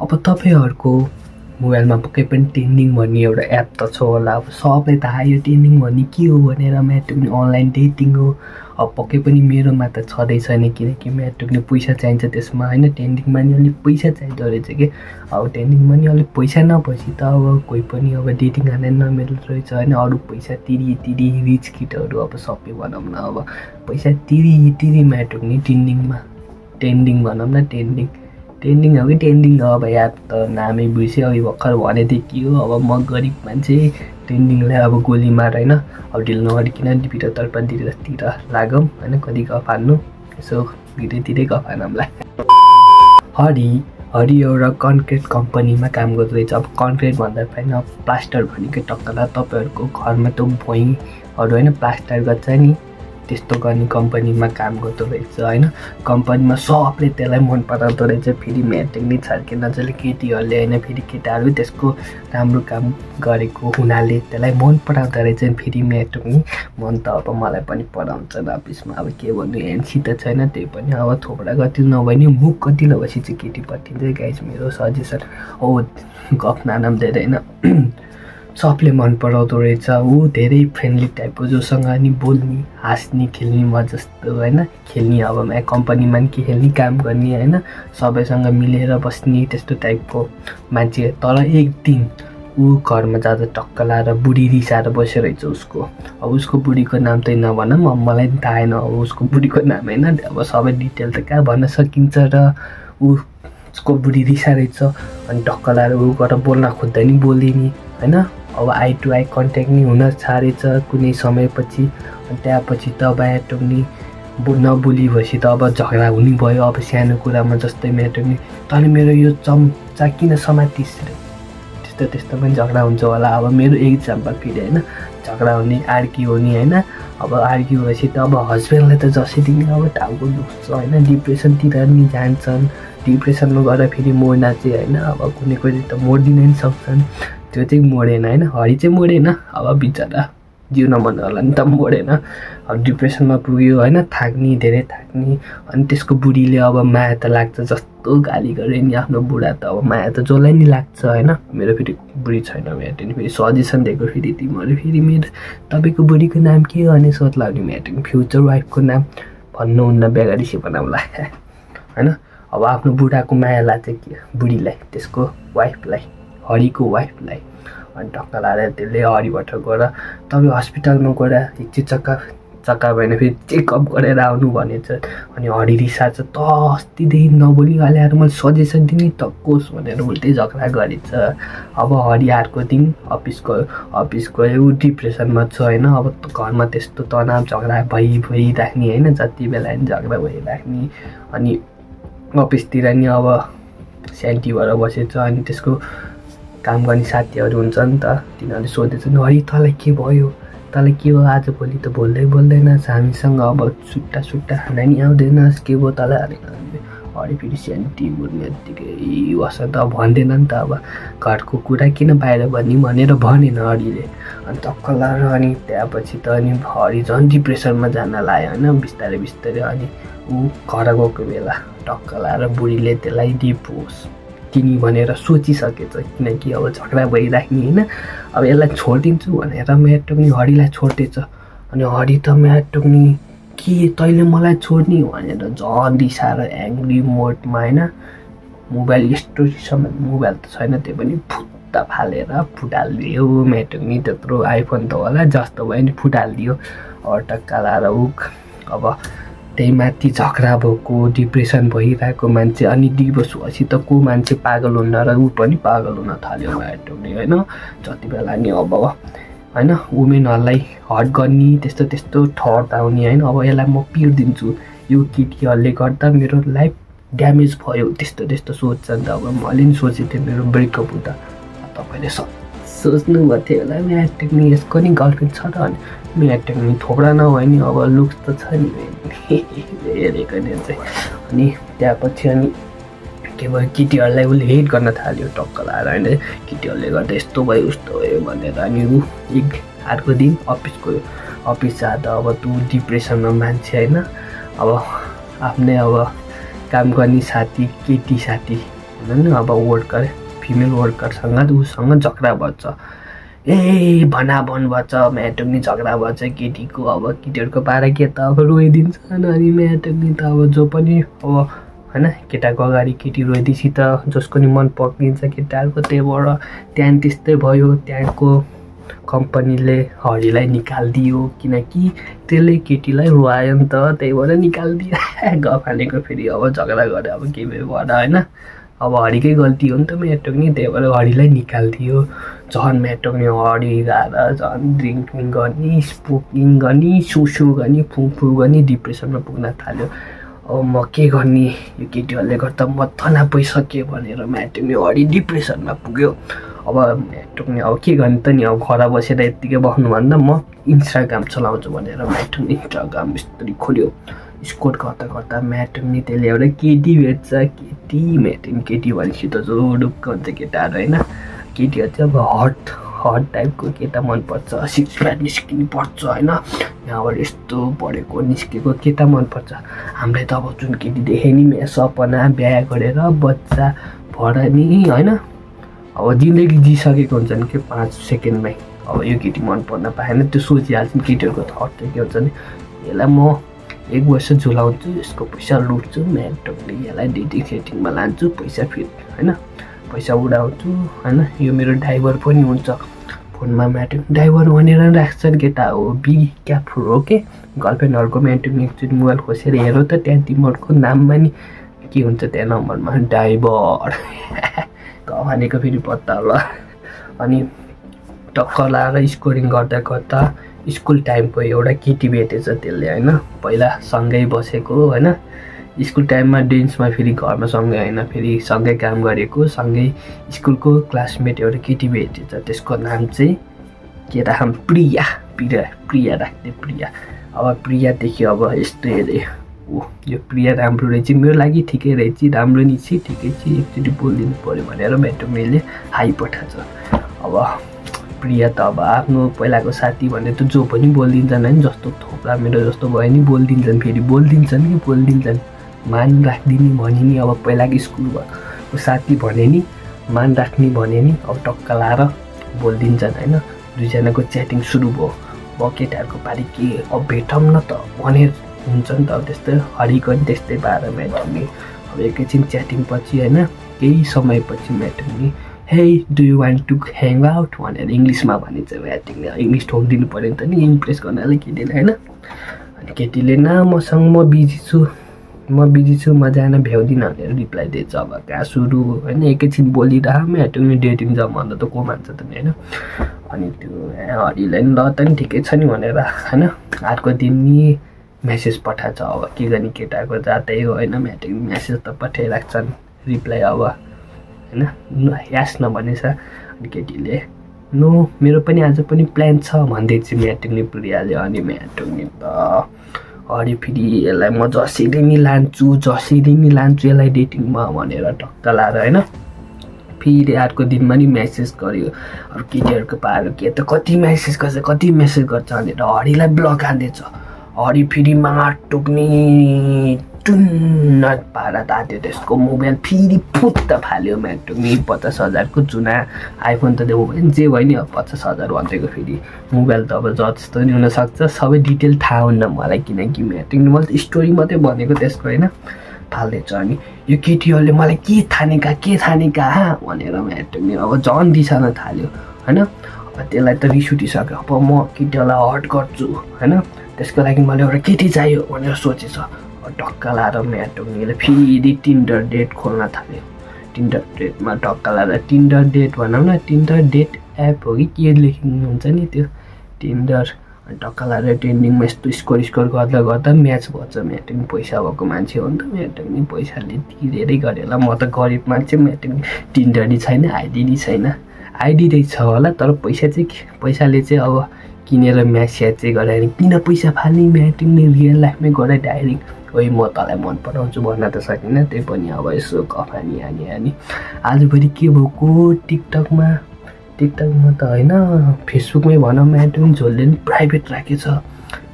अब तपाईहरुको मोबाइलमा पक्कै पनि ट्रेन्डिङ भन्ने एउटा एप त छ होला। अब सबैलाई थाहा यो ट्रेन्डिङ भन्ने के हो भनेर म्याटुक्ने अनलाइन डेटिङ हो। अब पक्कै पनि मेरोमा त छँदै छैन किनकि म्याटुक्ने पैसा चाहिन्छ त्यसमा हैन। ट्रेन्डिङमा नि अलिक पैसा चाहिँदो रहेछ के। अब ट्रेन्डिङमा नि अलिक पैसा नभएपछि त अब कोही पनि अब डेटिङ गर्न नमिल्दो रहेछ हैन। अरू पैसा तिरी रिच किटहरू अब सबै भनौँ न अब पैसा तिरी म्याटुक्ने ट्रेन्डिङ भनौँ न ट्रेन्डिङ हो कि ट्रेन्डिङ हो। अब याद त नामै बिर्सेँ। अब भर्खर भने थिएँ के हो। अब म गरिब मान्छे ट्रेन्डिङलाई अब गोली मार होइन। अब ढिल नगरिकन भिडियोतिर लागौँ होइन। कति गफ हान्नु यसो भिडियोतिरै गफ हानौँला। हरि एउटा कन्क्रिट कम्पनीमा काम गर्दो रहेछ। अब कन्क्रिट भन्दा पनि अब प्लास्टर भनेकै टक्कला तपाईँहरूको घरमा त भुइँहरू होइन प्लास्टर गर्छ नि त्यस्तो गर्ने कम्पनीमा काम गर्दो रहेछ होइन। कम्पनीमा सबले त्यसलाई मन पराउँदो रहेछ। फेरि म्याटुक्ने छर्के नजरले केटीहरूले होइन फेरि केटाहरू त्यसको राम्रो काम गरेको हुनाले त्यसलाई मन पराउँदो रहेछ। फेरि म्याटुक्ने मन त अब मलाई पनि पराउँछ अफिसमा। अब के भन्नु एनसी त छैन त्यही पनि अब थोपडा कति नभए नि मुख कति नभएपछि चाहिँ केटी पठाइन्छ गाइस मेरो सजेसन हो। गफ नाम धेरै होइन सबले मन पराउँदो रहेछ। ऊ धेरै फ्रेन्डली टाइपको जोसँग नि बोल्ने हाँस्ने खेल्ने म जस्तो होइन। खेल्ने अब कम्पनीमा नि खेल्ने काम गर्ने होइन। सबैसँग मिलेर बस्ने त्यस्तो टाइपको मान्छे। तर एक दिन ऊ घरमा जाँदा टक्क लाएर बुढी रिसाएर बसिरहेछ उसको। अब उसको बुढीको नाम त नभनौँ अब मलाई पनि थाहा छैन अब उसको बुढीको नाम होइन। अब सबै डिटेल त कहाँ भन्न सकिन्छ र उसको बुढी रिसाइरहेछ अनि टक्क लाएर ऊ गएर बोल्न खोज्दा नि बोलिने होइन। अब आई टु आई कन्ट्याक्ट नि हुन छाडेछ कुनै समयपछि। अनि त्यहाँपछि त म्याटुक्ने नबोलिएपछि त अब झगडा हुने भयो। अब सानो कुरामा जस्तै म्याटुक्ने तैँले मेरो यो चम्चा किन समातिस् रे त्यस्तो पनि झगडा हुन्छ होला। अब मेरो एक्जाम्पल फेरि होइन झगडा हुने आर्ग्यु हुने होइन। अब आर्ग्यु भएपछि त अब हस्बेन्डलाई त जसरी नि अब टाउको दुख्छ होइन। डिप्रेसनतिर नि जान्छन्। डिप्रेसनमा गएर फेरि मोड्न चाहिँ होइन अब कुनै त मोडिदिन नि सक्छन्। त्यो चाहिँ मोडेन होइन। हरि चाहिँ मोडेन अब बिचरा जिउन मन होला नि त मोडेन। अब डिप्रेसनमा पुग्यो होइन थाक्ने धेरै थाक्ने। अनि त्यसको बुढीले अब माया त लाग्छ जस्तो गाली गरे नि आफ्नो बुढा त अब माया त जसलाई नि लाग्छ होइन। मेरो फेरि बुढी छैन म्याटुक्ने फेरि सजेसन दिएको फेरि तिमीहरू फेरि मेरो तपाईँको बुढीको नाम के हो भने सोध्ला भने म्याटुक्ने फ्युचर वाइफको नाम भन्नुहुन्न बेगरिसी बनाउँला होइन। अब आफ्नो बुढाको माया लाग्छ के बुढीलाई त्यसको वाइफलाई हरिको वाइफलाई। अनि टक्क लाएर त्यसले हरिबाट गएर तपाईँ हस्पिटलमा गएर एकछिन चक्का भएन फेरि चेकअप गरेर आउनु भनेछ। अनि हरि रिसार्छ त अस्तिदेखि नबोलिहालेर मैले सजेसन दिने त कोस भनेर उल्टै झगडा गरेछ। अब हरि अर्को दिन अफिस गयो ऊ डिप्रेसनमा छ होइन। अब घरमा त्यस्तो तनाव झगडा भइराख्ने होइन जति बेला नि झगडा भइराख्ने। अनि अफिसतिर नि अब स्यान्टी भएर बसेछ। अनि त्यसको काम गर्ने साथीहरू हुन्छ नि त तिनीहरूले सोधेछ नि हरि तँलाई के भयो तँलाई के हो आजभोलि त बोल्दैन हामीसँग अब सुट्टा खाना नि आउँदैनस् के भयो तँलाई हरि फेरि स्यान्टी बोल्ने बित्तिकै वसन्त अब भन्दैन नि त अब घरको कुरा किन बाहिर भन्ने भनेर भनेन हरिले। अनि टक्क लाएर अनि त्यहाँपछि त अनि हरि झन् डिप्रेसनमा जान लाग्यो होइन बिस्तारै। अनि ऊ घर गएको बेला टक्क लाएर बुढीले त्यसलाई डिभोर्स दिने भनेर सोचिसकेछ किनकि अब झगडा भइराख्ने होइन। अब यसलाई छोडिदिन्छु भनेर म्याटुक्ने हरिलाई छोड्दैछ। अनि हरि त म्याटुक्ने के तैँले मलाई छोड्ने भनेर झन् रिसाएर एङ्ग्री मोडमा होइन। मोबाइल यस्तोसम्म मोबाइल त छैन त्यो पनि फुत्ता फालेर फुटालिदियो म्याटुक्ने। त्यत्रो आइफोन त होला जस्तो भयो नि फुटालिदियो। टक्का लाएर ऊ अब त्यही माथि झगडा भएको डिप्रेसन भइरहेको मान्छे। अनि डिभोर्स भएपछि त को मान्छे पागल हुन्न र ऊ पनि पागल हुन थाल्यो म्याटुक्ने होइन। जति बेला नि अब होइन वुमेनहरूलाई हर्ट गर्ने त्यस्तो थट आउने होइन। अब यसलाई म पिर्दिन्छु यो केटीहरूले गर्दा मेरो लाइफ ड्यामेज भयो त्यस्तो सोध्छ नि त। अब मैले नि सोचेको थिएँ मेरो ब्रेकअप हुँदा तपाईँले सोच्नुभएको थियो होला म्याटुक्ने यसको नि गर्लफ्रेन्ड छ र अनि म्याटुक्ने थोपडा नभए नि अब लुक्स त छ नि हेरेको नि चाहिँ। अनि त्यहाँपछि अनि के भयो केटीहरूलाई उसले हेट गर्न थाल्यो टक्क लाएर होइन। केटीहरूले गर्दा यस्तो भयो उस्तो भयो भनेर। अनि ऊ एक अर्को दिन अफिस गयो। अफिस जाँदा अब तँ डिप्रेसनमा मान्छे होइन। अब आफ्नै अब काम गर्ने साथी केटी साथी नि अब वर्कर फिमेल वर्करसँग उसँग झगडा भन्छ ए भनाभन भन्छ म्याटोक्नी झगडा भन्छ केटीको अब केटीहरूको पारा के त अब रोइदिन्छन् अनि म्याटोक्नी त अब जो पनि अब हैन केटाको अगाडि केटी रोइदिएपछि त जसको नि मन पक्रिन्छ केटाहरूको त्यहीबाट त्यहाँ त्यस्तै भयो त्यहाँको कम्पनीले हरीलाई निकालिदियो किनकि त्यसले केटीलाई रुवायो नि त त्यही भएर निकालिदियो गफानेको फेरि अब झगडा गरे अब के भयो भएर होइन अब हरीकै गल्ती हो नि त म्याटोक्नी त्यही भएर हरीलाई निकालिदियो झन् म्याटोक्नी हरी गएर झन् ड्रिङ्किङ गर्ने स्मोकिङ गर्ने सुसु गर्ने फुफु गर्ने डिप्रेसनमा पुग्न थाल्यो अब म के गर्ने यो केटीहरूले गर्दा म तनाव भइसक्यो भनेर म्याटोक्नी हरी डिप्रेसनमा पुग्यो अब म्याटोक्नी अब के गर्ने त नि अब घर बसेर यत्तिकै बस्नुभन्दा म इन्स्टाग्राम चलाउँछु भनेर म्याटोक्नी इन्स्टाग्राम यस्तरी खोल्यो स्कोर गर्दा गर्दा म्याटोक्नी त्यसले एउटा केटी भेट्छ म्याटोक्नी केटी भनेपछि त जो ढुक्क हुन्छ केटाहरू होइन केटीहरू चाहिँ अब हट टाइपको केटा मनपर्छ सिक्स प्याक निस्किनु पर्छ होइन यहाँबाट यस्तो बढेको निस्केको केटा मनपर्छ हामीलाई त अब जुन केटी देखे नि मेरो सपना बिहा गरेर बच्चा भएर नि होइन अब जिन्दगी जिसकेको हुन्छ नि के 5 सेकेन्डमै अब यो केटी मन पर्न पाएन त्यो सोचिहाल्छ नि केटीहरूको थट चाहिँ के हुन्छ नि यसलाई म 1 वर्ष झुलाउँछु यसको पैसा लुट्छु म्याटोक्नी यसलाई डेटिङ सेटिङमा लान्छु पैसा फिट होइन पैसा उडाउँछु होइन यो मेरो ड्राइभर पनि हुन्छ फोनमा म्याटोक्नी ड्राइभर भनेर राख्छन् केटा हो बी क्याफुर हो के गर्लफ्रेन्डहरूको म्याटोक्नी एकचोटि मोबाइल खोसेर हेरो त त्यहाँ तिमीहरूको नाममा नि के हुन्छ त्यहाँ नम्बरमा ड्राइभर भनेको फेरि पत्ता होला अनि टक्क लाएर स्कोरिङ गर्दा गर्दा स्कुल टाइमको एउटा केटी भेटेछ त्यसले होइन पहिला सँगै बसेको होइन स्कुल टाइममा डेन्समा फेरि घरमा सँगै होइन फेरि सँगै काम गरेको सँगै स्कुलको क्लासमेट एउटा केटी भेटेछ त्यसको नाम चाहिँ के राखौँ प्रिया राख्ने प्रिया अब प्रिया देख्यो अब यस्तो हेरेँ ओ यो प्रिया राम्रो रहेछ मेरो लागि ठिकै रहेछ राम्रो नि छ ठिकै छ एकचोटि बोलिदिनु पऱ्यो भनेर म्याटोक्नीले हाई पठाएको अब प्रिया त अब आफ्नो पहिलाको साथी भने त जो पनि बोलिदिन्छन् होइन जस्तो थोप्रा मेरो जस्तो भयो नि बोलिदिन्छन् फेरि बोलिदिन्छन् मान राखिदिने भने नि अब पहिलाको स्कुलको साथी भने नि मान राख्ने भने नि अब टक्क लाएर बोलिदिन्छन् होइन दुईजनाको च्याटिङ सुरु भयो अब केटाहरूको पारी के अब भेटौँ न त भनेर हुन्छ नि त अब त्यस्तै हरिको नि त्यस्तै पाएर म्याटोक्नी अब एकैछिन च्याटिङ पछि होइन केही समयपछि म्याटोक्नी hey do you want to hang out भनेर इङ्ग्लिसमा भनिन्छ म्याटोक्नी इङ्ग्लिस ठोकिदिनु पऱ्यो नि त नि इम्प्रेस गर्नलाई केटीले होइन अनि केटीले न मसँग म बिजी छु म जान भ्याउँदिनँ भनेर रिप्लाई दिएछ अब कहाँ सुरु होइन एकैछिन बोलिरह म्याटोक्नी डेटिङ जाऊँ भन्दा त को मान्छ त नि होइन अनि त्यो हरिलाई नि ल त नि ठिकै छ नि भनेर होइन अर्को दिन नि मेसेज पठाएछ अब के गर्ने केटाको जातै हो होइन म्याटोक्नी मेसेज त पठाइराख्छन् रिप्लाई अब होइन यास नभनेछ अनि केटीले नो मेरो पनि आज पनि प्लान छ भन्दै चाहिँ म्याटोक्नी प्रियाले अनि म्याटोक्नी त हरि फेरि यसलाई म जसरी नि लान्छु यसलाई डेटिङमा भनेर टक्क लाएर होइन फेरि अर्को दिनमा नि मेसेज गर्यो अरू केटीहरूको पारो के त कति मेसेज गर्छ भनेर हरिलाई ब्लक हान्दैछ हरि फेरि म्याटोक्नी टुन्न पारा तात्यो त्यसको मोबाइल फेरि फुत्त फाल्यो म्याटोक्नी 50,000 को चुना आइफोन त देऊ भने जे भयो नि अब 50,000 भनेको फेरि मोबाइल त अब जस्तो नि हुनसक्छ सबै डिटेल थाहा हुन्न मलाई किनकि म्याटोक्नी मैले त स्टोरी मात्रै भनेको त्यसको होइन फाल्दैछ अनि यो केटीहरूले मलाई के थानेका भनेर म्याटोक्नी अब झन् दिसान थाल्यो होइन अब त्यसलाई त रिस उठिसक्यो अब म केटीहरूलाई हट गर्छु होइन त्यसको लागि मलाई एउटा केटी चाहियो भनेर सोचेछ टक्क लाएर म्याटोक्नीले फेरि टिन्डर डेट खोल्न थाल्यो टिन्डर डेटमा टक्क लाएर टिन्डर डेट भनौँ न टिन्डर डेट एप हो कि के लेख्नुहुन्छ नि त्यो टिन्डर टक्क लाएर ट्रेन्डिङमा यस्तो स्कोर गर्दा म्याच भन्छ म्याटोक्नी पैसा भएको मान्छे हो नि त म्याटोक्नी पैसाले तिरेरै गरेर म त गरिब मान्छे म्याटोक्नी टिन्डर नि छैन आइडी नि छैन आइडी रहेछ होला तर पैसाले चाहिँ अब किनेर म्याच स्याच चाहिँ गराएर किन पैसा फाल्ने म्याटोक्नी रियल लाइफमै गएर डाइरेक्ट ओइ म तँलाई मन पराउँछु भन्न त सकिनँ त्यही पनि अब यसो कफानी हानी आजभरि के भएको टिकटकमा त होइन फेसबुकमै भनौँ म्याटोक्नी झोलले नि प्राइभेट राखेछ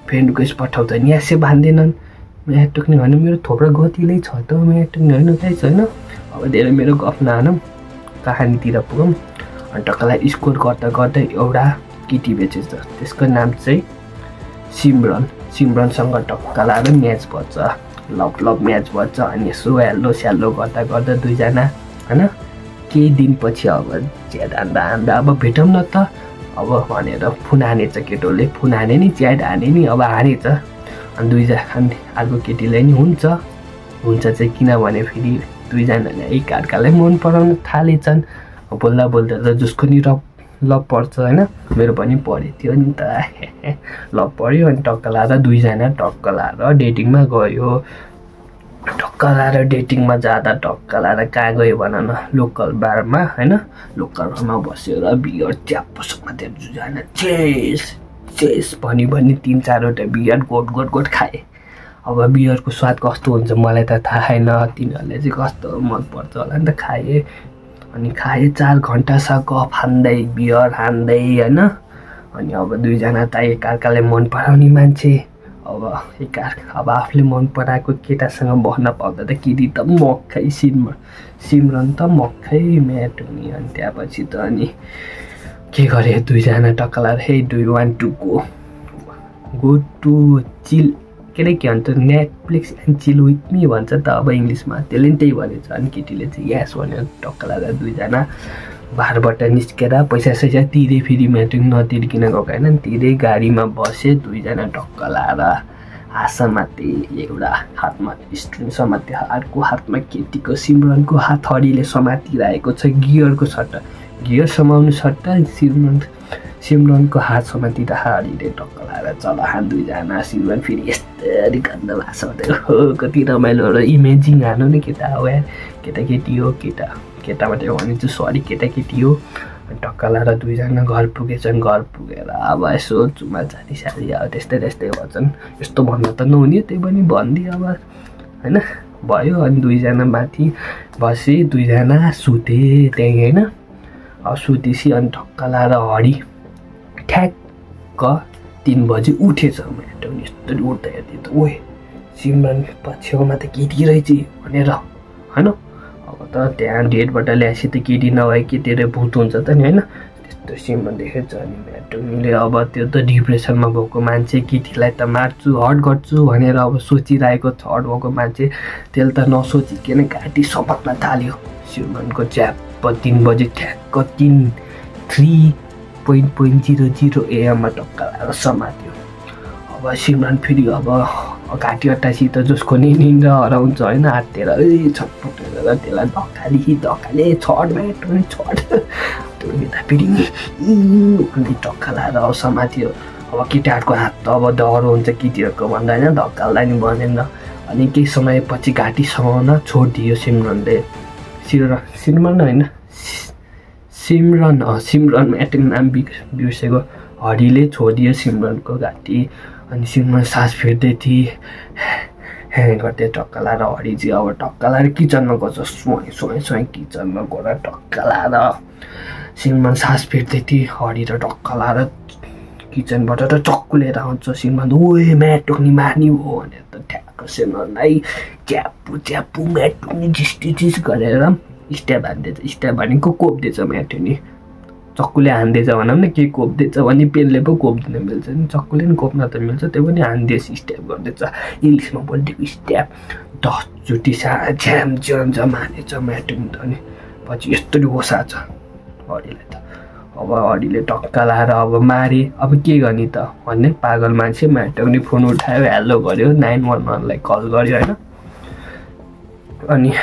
फ्रेन्ड रिक्वेस्ट पठाउँदा नि यासै बान्दैनन् म्याटोक्नी भने मेरो थोप्रा गतिलै छ त म्याटोक्नी होइन गाइस होइन अब धेरै मेरो गफ नहानौँ, कहानीतिर पुगौँ। अनि टक्कलाई स्कोर गर्दा गर्दै एउटा केटी बेचेछ, त्यसको नाम चाहिँ सिमरनसँग टक्क लाएर म्याच भन्छ, लभ म्याच भन्छ। अनि यसो हेल्लो स्याल्लो गर्दा गर्दा दुईजना होइन केही दिनपछि अब च्याट हान्दा अब भेटौँ न त अब भनेर फोन हानेछ केटोले, फोन हाने नि च्याट हाने नि अब हानेछ। अनि दुईजना अर्को केटीलाई नि हुन्छ चाहिँ किनभने फेरि दुईजनाले एकअर्कालाई मन पराउन थालेछन्। बोल्दा बोल्दा त जसको नि लभ पर्छ होइन, मेरो पनि परेको थियो नि त लभ पऱ्यो। अनि टक्क लाएर दुईजना टक्क लाएर डेटिङमा गयो। टक्क लाएर डेटिङमा जाँदा टक्क लाएर कहाँ गयो भन न, लोकल बारमा होइन, लोकल बारमा बसेर बियर च्याप्पोसँग त्यो दुईजना चेस भनी 3-4वटा बियर गोट खाए। अब बियरको स्वाद कस्तो हुन्छ मलाई त थाहा छैन, तिनीहरूले चाहिँ कस्तो मनपर्छ होला नि त खाएँ। अनि खाएँ 4 घन्टासम्म गफ हान्दै बियर हान्दै होइन। अनि अब दुईजना त एकअर्कालाई मन पराउने मान्छे, अब आफूले मन पराएको केटासँग बस्न पाउँदा त केटी त मक्खै सिमरन त मक्खै म्याट हुने। अनि त्यहाँपछि त अनि के गरे दुईजना टक्कलाएर hey do you want to go to chill के भन्छ Netflix and chill with me भन्छ त अब इङ्ग्लिसमा, त्यसले नि त्यही भनेछ। अनि केटीले चाहिँ यस भनेर टक्कलाएर दुईजना बारबाट निस्केर पैसा सैसा तिरे, फेरि म्याट्रिक नतिर्किन गएको होइन, तिरै गाडीमा बसे दुईजना टक्क लाएर हात समाते, एउटा हातमा स्ट्रिङ समाते, अर्को हातमा केटीको सिमरनको हात हडीले समातिरहेको छ गियर समाउनु सट्टा सिमरनको हात समातिरह हडीले टक्क लाएर चल हात दुईजना। सिमरन फेरि यस्तरी गन्ध भाषा हो, कति रमाइलो र इमेजिङ हानु नि केटा हो यार, केटाकेटी हो केटाबाट भनिन्छु सरी केटाकेटी हो। टक्क लाएर दुईजना घर पुगेछन्, घर पुगेर अब यसो चुमा सारी अब त्यस्तै भन्छन्, यस्तो भन्न त नहुने त्यही पनि भनिदियो अब होइन भयो। अनि दुईजना माथि बसे, दुईजना सुते त्यहीँ होइन। अब सुतेपछि अनि टक्क लाएर हडी ठ्याक्क 3 बजी उठेछ। म्याटो यस्तो उठ्दा हेर्दै त ओए सिमरन छेउमा त केटी रहेछ भनेर होइन। अब त त्यहाँ डेटबाट ल्याएपछि त केटी नभए केटीले भूत हुन्छ त नि होइन, त्यस्तो सिमरन देखेछ। अनि म्याटोनीले अब त्यो त डिप्रेसनमा भएको मान्छे, केटीलाई त मार्छु हट गर्छु भनेर अब सोचिरहेको छ, हट भएको मान्छे त्यसले त नसोचिकन घाँटी समात्न थाल्यो। सिमरनको च्याप्प 3 बजी ठ्याक्क 3:00 AM टक्क लाएर समात्यो। अब सिमरन फेरि अब घाँटी अट्टासी त जसको नि निन्द्रा हराउँछ होइन, हातेर छटपटेर त्यसलाई धक्काले छट म्याटो छट त्यो यता फेरि अनि टक्क लाएर अब समात्यो। अब केटाहरूको हात त अब डह्रो हुन्छ केटीहरूको भन्दा होइन, धक्कालाई नि भनेन। अनि केही समयपछि घाँटी समाउन छोडिदियो सिमरनले, सिमरन होइन सिमरन म्याटिङ नाम बिर्सेको, हडीले छोडिदियो सिमरनको घाँटी। अनि सिमरन सास फेर्दै थिए गर्दै टक्क लाएर हडी चाहिँ अब टक्क लाएर किचनमा गएको सोही किचनमा गएर टक्क लाएर सिमरन सास फेर्दै थिए, हडी र टक्क लाएर किचनबाट त चक्कु लिएर आउँछ सिमरन, ओए म्याटोक्नी मार्ने हो भनेर त ठ्याक्क सिमरनलाई च्याप्पु म्याटोक्नी झिस गरेर स्ट्याब हान्दैछ, स्ट्याब भनेको कोप्दैछ म्याटोनी, चक्कुले हान्दैछ भनौँ न, के कोप्दैछ भने पेनले पो कोप्दिन मिल्छ नि, चक्कुले पनि कोप्न त मिल्छ, त्यो पनि हान्दैछ स्ट्याब गर्दैछ, इङ्ग्लिसमा बोलिदिएको स्ट्याब 10 चोटि झ्याम हानेछ म्याटोनी त। अनि पछि यस्तो होसा छ हडीलाई त, अब हडीले टक्क लाएर अब मारे, अब के गर्ने त भन्ने पागल मान्छे। म्याटोनी फोन उठायो, हेलो गर्यो, 911लाई कल गर्यो होइन। अनि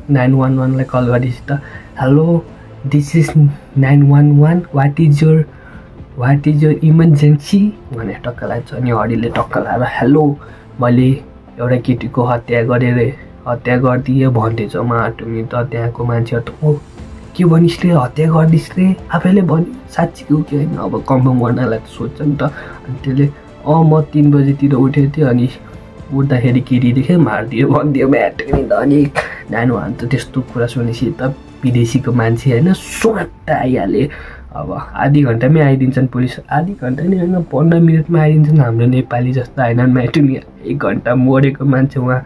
911लाई कल गरेपछि त hello this is 911 what is your emergency भनेर टक्क लाग्छ। अनि हडीले टक्क लाएर हेलो मैले एउटा केटीको हत्या गरिदिएँ भन्दैछ माटोनी त, त्यहाँको मान्छेहरू त ओ के भनिस् रे, हत्या गरिदिस् रे, आफैले भन्यो साँच्चीको कि होइन, अब कन्फर्म गर्नलाई त सोध्छ नि त। अनि त्यसले म 3 बजीतिर उठेको थिएँ, अनि उठ्दाखेरि केटी देखेँ मारिदियो भनिदियो म्याटोनी त। अनि 911 त त्यस्तो कुरा सुनेपछि त विदेशीको मान्छे होइन स्वाट आइहाले। अब आधी घन्टामै आइदिन्छन् पुलिस, आधी घन्टा नै होइन 15 मिनटमा आइदिन्छन्, हाम्रो नेपाली जस्तो होइन। म्याटोनी 1 घन्टा मरेको मान्छे उहाँ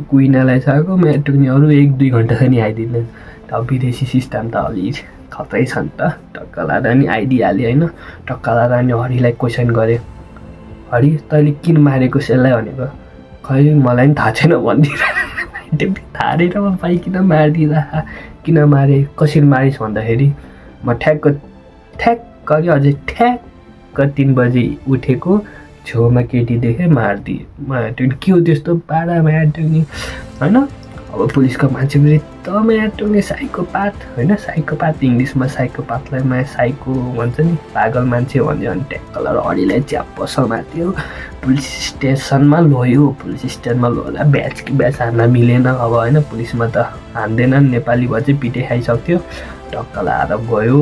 कुइनालाई सकेको म्याटुक्ने अरू 1-2 घन्टा छ नि आइदिँदैन। अब विदेशी सिस्टम त अलि खतै छ नि त। टक्क लाँदा नि आइदिइहाल्यो होइन। टक्क लाँदा नि हरिलाई क्वेसन गऱ्यो, हरि तैँले किन मारेको यसलाई भनेको, खै मलाई पनि थाहा छैन भनिदिएर थाहा रहेन म पाइ किन मारिदिँदा, किन मारे कसरी मारिस् भन्दाखेरि म ठ्याक्क कि अझै ठ्याक्क 3 बजी उठेको छेउमा केटी देखेँ मारिदिएँ। म्याटुक्ने के हो त्यस्तो पाडा म्याटुक्ने होइन। अब पुलिसको मान्छे पनि त म्याटुक्ने साइकोपाथ होइन। साइकोपाथ इङ्ग्लिसमा साइकोपाथलाई साइको भन्छ नि, पागल मान्छे भन्यो भने ट्याक्कलर हरिलाई च्याप्प समात्यो, पुलिस स्टेसनमा लग्यो। पुलिस स्टेसनमा लग्दा ब्याच कि ब्याच हान्न मिलेन अब होइन। पुलिसमा त हान्दैनन्, नेपाली भए चाहिँ पिटे खाइसक्थ्यो। टक्क लाएर गयो,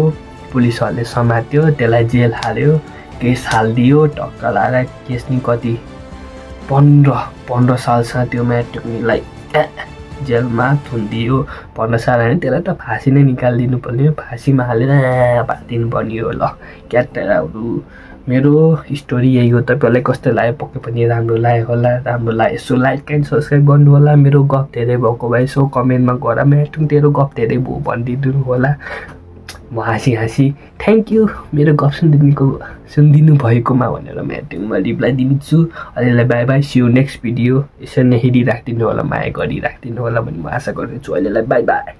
पुलिसहरूले समात्यो, त्यसलाई जेल हाल्यो, केस हालिदियो। टक्क लाएर केस नि कति 15 सालसम्म त्यो म्याटुक्नेलाई जेलमा थुनिदियो। 15 साल होइन, त्यसलाई त फाँसी नै निकालिदिनु पर्ने, फाँसीमा हालेर पारिदिनु पर्ने हो। ल क्याटेराहरू मेरो स्टोरी यही हो। तपाईँहरूलाई कस्तो लाग्यो पक्कै पनि राम्रो लाग्यो होला। राम्रो लाग्यो यसो लाइक एन्ड सब्सक्राइब गर्नु होला। मेरो गफ धेरै भएको भए यसो कमेन्टमा गएर म्याटुक्ने तेरो गफ धेरै भयो भनिदिनु होला। म हाँसी थ्याङ्क यू मेरो गफ सुनिदिनु भएकोमा भनेर म्याटुक्ने म रिप्लाई दिन्छु। अहिलेलाई bye bye, see you next video. यसरी नै हेरिराखिदिनु होला, माया गरिराखिदिनु होला भन्ने म आशा गर्छु। अहिलेलाई बाई बाई।